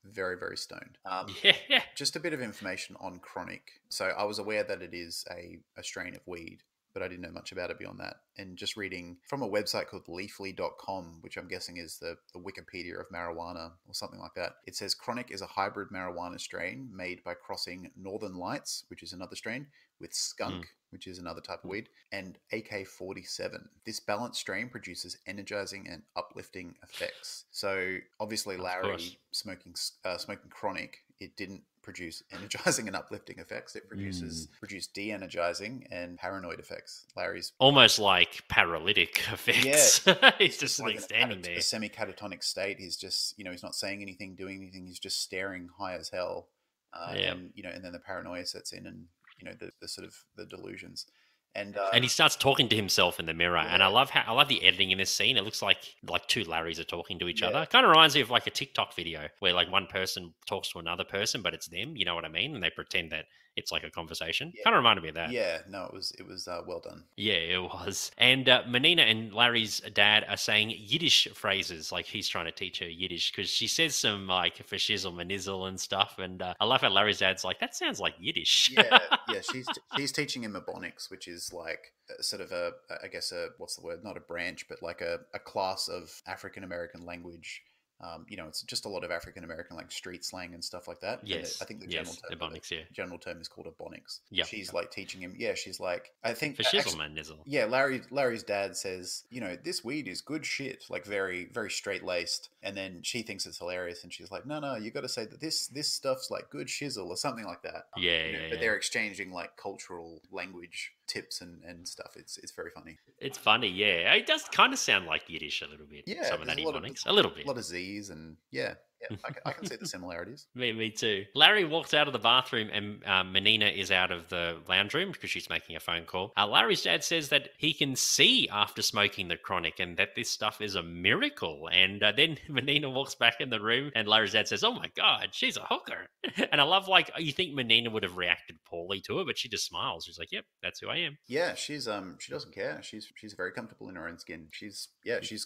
B: very, very stoned.
A: Yeah.
B: Just a bit of information on chronic. So I was aware that it is a strain of weed, but I didn't know much about it beyond that. And just reading from a website called leafly.com, which I'm guessing is the Wikipedia of marijuana or something like that. It says chronic is a hybrid marijuana strain made by crossing Northern Lights, which is another strain, with skunk, which is another type of weed, and AK-47. This balanced strain produces energizing and uplifting effects. So obviously Larry smoking chronic, it didn't produce energizing and uplifting effects. It produced de-energizing and paranoid effects. Larry's
A: almost like paralytic effects.
B: Yeah.
A: He's just like standing there.
B: A semi-catatonic state. He's just, he's not saying anything, doing anything. He's just staring high as hell. And then the paranoia sets in, and the sort of the delusions. And
A: he starts talking to himself in the mirror, and I love the editing in this scene. It looks like 2 Larrys are talking to each other. Kind of reminds me of like a TikTok video where like one person talks to another person, but it's them. You know what I mean? And they pretend that it's like a conversation. Kind of reminded me of that.
B: Yeah, no, it was well done.
A: Yeah, it was. And Menina and Larry's dad are saying Yiddish phrases, like he's trying to teach her Yiddish, because she says some like fashizzle, manizzle and stuff. And I love how Larry's dad's like, that sounds like Yiddish.
B: Yeah, she's teaching him Ebonics, which is like sort of what's the word? Not a branch, but like a class of African American language. It's just a lot of African American like street slang and stuff like that. And
A: Yes.
B: I think the
A: Yes. Ebonics, yeah.
B: general term is called ebonics.
A: Yep.
B: She's like teaching him. Yeah, she's like, I think
A: For shizzle, man, nizzle.
B: yeah, Larry's dad says, this weed is good shit, like very, very straight laced. And then she thinks it's hilarious, and she's like, no, you got to say that this stuff's like good shizzle or something like that. But they're exchanging like cultural language tips and stuff. It's very funny.
A: It's funny, yeah. It does kind of sound like Yiddish a little bit.
B: Yeah,
A: some of that
B: there's
A: ebonics, a little bit.
B: A lot of Z's and yeah. I can see the similarities.
A: Me too. Larry walks out of the bathroom and Menina is out of the lounge room because she's making a phone call. Larry's dad says that he can see after smoking the chronic and that this stuff is a miracle. And then Menina walks back in the room and Larry's dad says, "Oh my God, she's a hooker." And I love, like, you think Menina would have reacted poorly to it, but she just smiles. She's like, "Yep, that's who I am."
B: Yeah, she's she doesn't care. She's very comfortable in her own skin. She's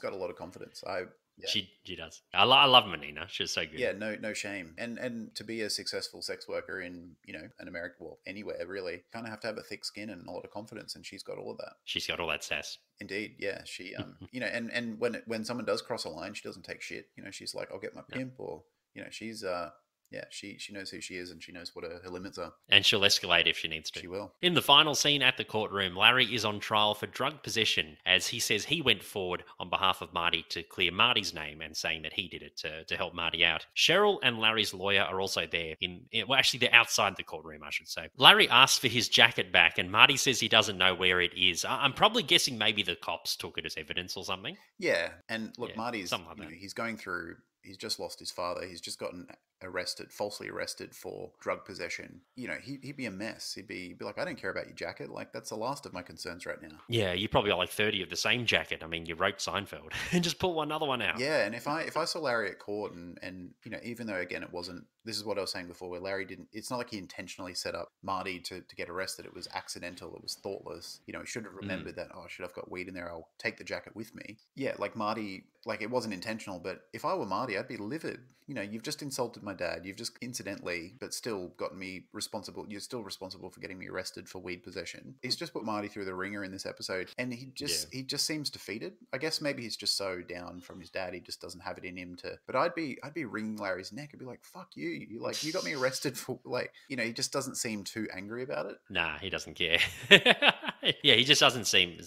B: got a lot of confidence. Yeah.
A: She does. I love Menina. She's so good.
B: Yeah, no shame. And to be a successful sex worker in, an America, well, anywhere really, kind of have to have a thick skin and a lot of confidence, and she's got all of that.
A: She's got all that sass.
B: Indeed, yeah. She and when someone does cross a line, she doesn't take shit. She's like, "I'll get my pimp," or she's she knows who she is, and she knows what her limits are.
A: And she'll escalate if she needs to.
B: She will.
A: In the final scene at the courtroom, Larry is on trial for drug possession, as he says he went forward on behalf of Marty to clear Marty's name and saying that he did it to help Marty out. Cheryl and Larry's lawyer are also there. Actually, they're outside the courtroom, I should say. Larry asks for his jacket back, and Marty says he doesn't know where it is. I'm probably guessing maybe the cops took it as evidence or something.
B: Yeah, and look, Marty's,
A: like
B: he's going through... He's just lost his father. He's just gotten falsely arrested for drug possession. He'd be a mess. He'd be like, "I don't care about your jacket. Like, that's the last of my concerns right now."
A: Yeah, you probably got like 30 of the same jacket. I mean, you wrote Seinfeld and just pull another one out.
B: Yeah, and if I saw Larry at court and even though again it wasn't, this is what I was saying before, where Larry didn't, it's not like he intentionally set up Marty to get arrested. It was accidental. It was thoughtless. He should have remembered that, oh shit, I've got weed in there. I'll take the jacket with me. Yeah, like Marty, like it wasn't intentional, but if I were Marty, I'd be livid. You've just insulted my dad. You've just incidentally, but still gotten me responsible. You're still responsible for getting me arrested for weed possession. He's just put Marty through the ringer in this episode, and he just seems defeated. I guess maybe he's just so down from his dad, he just doesn't have it in him to. But I'd be wringing Larry's neck. I'd be like, "Fuck you! You got me arrested for he just doesn't seem too angry about it."
A: Nah, he doesn't care. Yeah, he just doesn't seem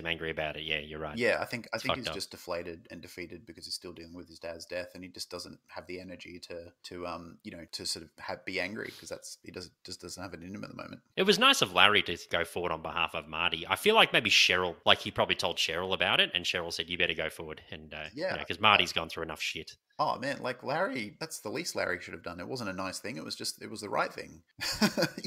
A: angry about it. Yeah, you're right.
B: Yeah, I think he's just deflated and defeated because he's still dealing with his dad's death, and he just doesn't have the energy to sort of be angry because he doesn't have it in him at the moment.
A: It was nice of Larry to go forward on behalf of Marty. I feel like maybe Cheryl, like he probably told Cheryl about it, and Cheryl said, "You better go forward." And because Marty's gone through enough shit.
B: Oh man, like Larry, that's the least Larry should have done. It wasn't a nice thing. It was the right thing.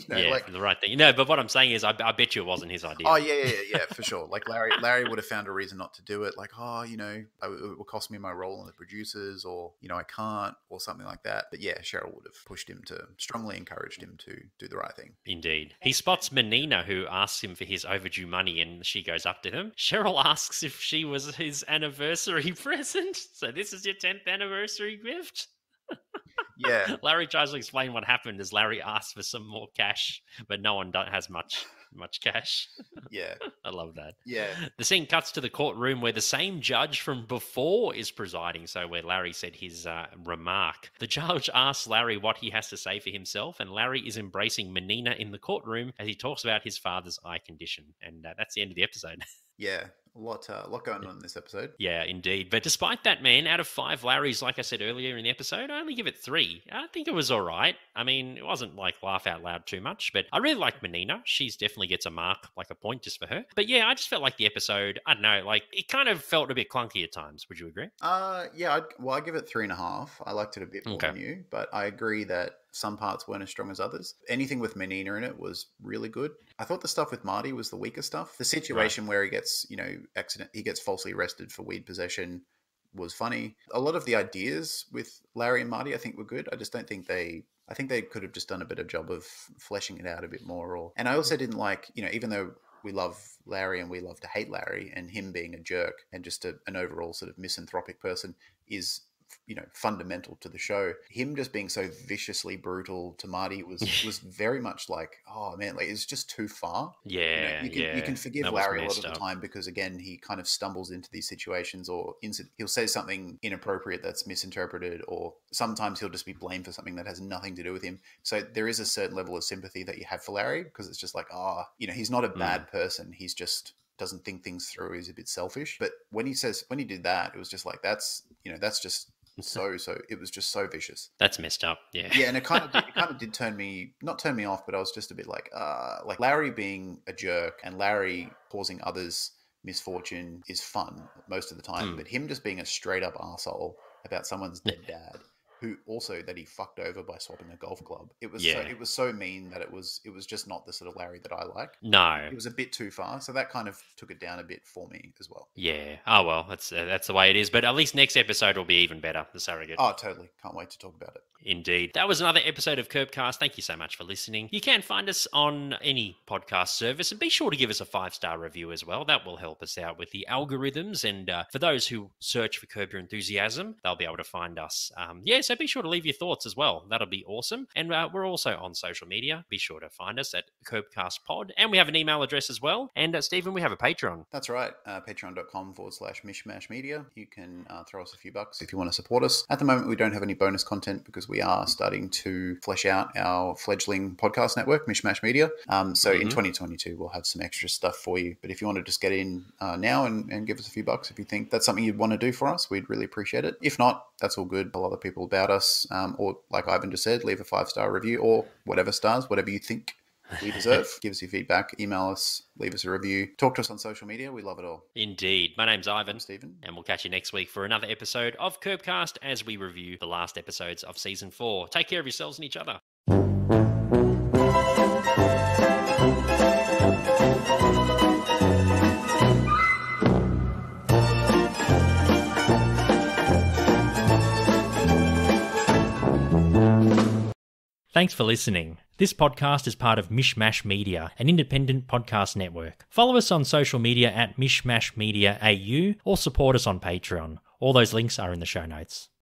A: The right thing. No, but what I'm saying is, I bet you it wasn't his idea.
B: Oh yeah, for sure. Like Larry would have found a reason not to do it. Like, it will cost me my role in the producers, or I can't, or something like that. But yeah, Cheryl would have strongly encouraged him to do the right thing.
A: Indeed. He spots Menina, who asks him for his overdue money, and she goes up to him. Cheryl asks if she was his anniversary present. So this is your 10th anniversary gift?
B: Yeah.
A: Larry tries to explain what happened as Larry asks for some more cash, but no one has much cash.
B: Yeah.
A: I love that.
B: Yeah.
A: The scene cuts to the courtroom where the same judge from before is presiding, so where Larry said his remark. The judge asks Larry what he has to say for himself, and Larry is embracing Menina in the courtroom as he talks about his father's eye condition. And that's the end of the episode.
B: Yeah. A lot going on in this episode.
A: Yeah, indeed. But despite that, man, out of 5 Larrys, like I said earlier in the episode, I only give it 3. I think it was all right. I mean, it wasn't like laugh out loud too much, but I really like Menina. She's definitely gets a mark, like a point just for her. But yeah, I just felt like the episode, I don't know, like it kind of felt a bit clunky at times. Would you agree?
B: Yeah, I give it 3.5. I liked it a bit more than you, but I agree that some parts weren't as strong as others. Anything with Menina in it was really good. I thought the stuff with Marty was the weaker stuff. The situation where he gets, he gets falsely arrested for weed possession was funny. A lot of the ideas with Larry and Marty, I think, were good. I just don't think I think they could have just done a better job of fleshing it out a bit more. And I also didn't like, even though we love Larry and we love to hate Larry, and him being a jerk and just an overall sort of misanthropic person is fundamental to the show. Him just being so viciously brutal to Marty was very much like, oh man, like it's just too far.
A: Yeah,
B: you can forgive
A: That was
B: Larry a lot
A: messed
B: of the
A: up.
B: time because again he kind of stumbles into these situations, or he'll say something inappropriate that's misinterpreted, or sometimes he'll just be blamed for something that has nothing to do with him. So there is a certain level of sympathy that you have for Larry because it's just like, he's not a bad person. He's just doesn't think things through. He's a bit selfish. But when he did that, it was just like, that's just so it was just so vicious.
A: That's messed up. Yeah.
B: Yeah, and it kind of did not turn me off, but I was just a bit like Larry being a jerk and Larry causing others misfortune is fun most of the time, but him just being a straight up arsehole about someone's dead dad, who also that he fucked over by swapping a golf club. It was so mean that it was just not the sort of Larry that I like.
A: No.
B: It was a bit too far, so that kind of took it down a bit for me as well.
A: Yeah. Oh, well, that's the way it is. But at least next episode will be even better, The Surrogate.
B: Oh, totally. Can't wait to talk about it.
A: Indeed. That was another episode of Curbcast. Thank you so much for listening. You can find us on any podcast service, and be sure to give us a 5-star review as well. That will help us out with the algorithms. And for those who search for Curb Your Enthusiasm, they'll be able to find us. So be sure to leave your thoughts as well. That'll be awesome. And we're also on social media. Be sure to find us at Curbcast Pod. And we have an email address as well. And Stephen, we have a Patreon.
B: That's right. Patreon.com/mishmash media. You can throw us a few bucks if you want to support us. At the moment, we don't have any bonus content because we are starting to flesh out our fledgling podcast network, Mishmash Media. In 2022, we'll have some extra stuff for you. But if you want to just get in now and give us a few bucks, if you think that's something you'd want to do for us, we'd really appreciate it. If not, that's all good. Tell other people about us, or like Ivan just said, leave a 5-star review or whatever stars, whatever you think we deserve. Give us your feedback, email us, leave us a review, talk to us on social media. We love it all.
A: Indeed. My name's Ivan.
B: I'm Stephen.
A: And we'll catch you next week for another episode of Curbcast as we review the last episodes of Season 4. Take care of yourselves and each other. Thanks for listening. This podcast is part of Mishmash Media, an independent podcast network. Follow us on social media at Mishmash Media AU or support us on Patreon. All those links are in the show notes.